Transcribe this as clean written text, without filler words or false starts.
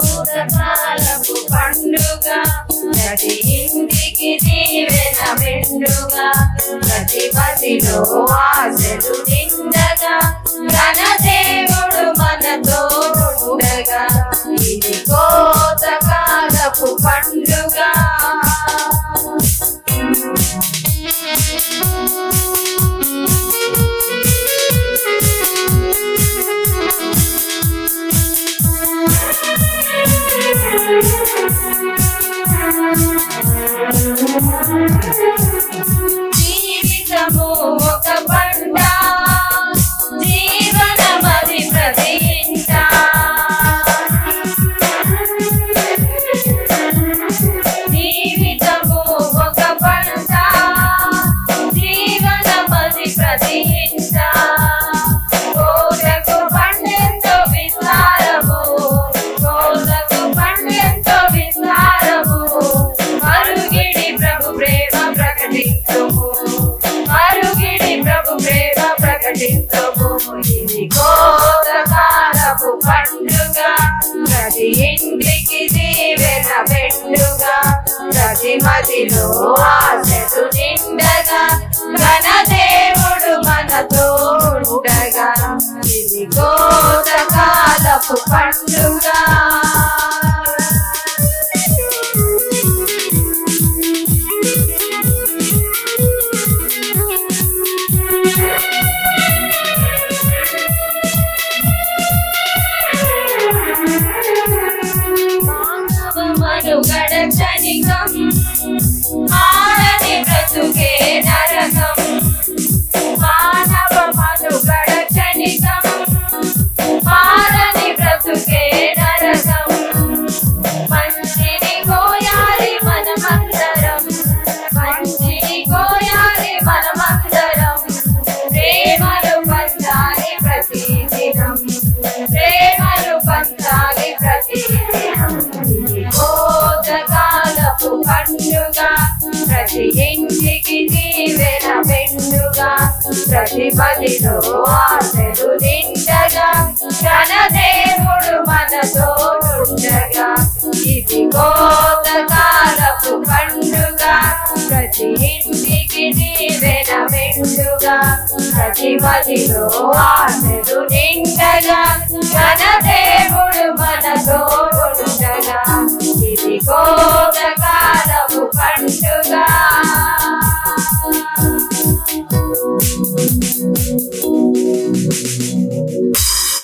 భూతకాలపు పండుగ ప్రతి ఇంటికి దీవెన మెండుగా ప్రతి పదిలో ఆశలు నిండగా ఘన దేవుడు మనతో ఉండగా ఇది భూతకాలపు పండుగ. జీవితము ఒక పంట జీవనమది ప్రతి ఇంట. జీవితము ఒక పంట జీవనమది ప్రతి ఇంట. కోలకు పండెంతో విస్తారము కోలకు పండెంతో విస్తారము. మరుగిడి ప్రభు ప్రేమ ప్రకటించుము మరుగిడి ప్రభు ప్రేమ ప్రకటించుము. ఇది కోతకాలపు పండుగ ప్రతి ఇంటికి దీవెన మెండుగా ప్రతి మదిలో ఆశలు నిండగా ఘన దేవుడు మనతో ఉండగా ఇది కోతకాలపు పండుగ. మనుగడ క్షణికం ఆడని బ్రతుకే నరకం. మానవ మనుగడ క్షణికం ఆడని బ్రతుకే నరకం. మంచిని కోయాలి మనమందరం మంచిని కోయాలి మనమందరం. ప్రేమలు పంచాలి ప్రతి దినం ప్రేమలు పంచాలి ప్రతి దినం. భూతకాలపు పండుగ ప్రతి ఇంటికి దీవెన మెండుగా ప్రతి పదిలో ఆశలు నిండగా ఘన దేవుడు మనతో ఉండగా ఇది భూతకాలపు పండుగ ప్రతి ఇంటికి దీవెన మెండుగా ప్రతి పదిలో ఆశలు నిండగా ఘన దేవుడు మనతో ఉండగా ఇది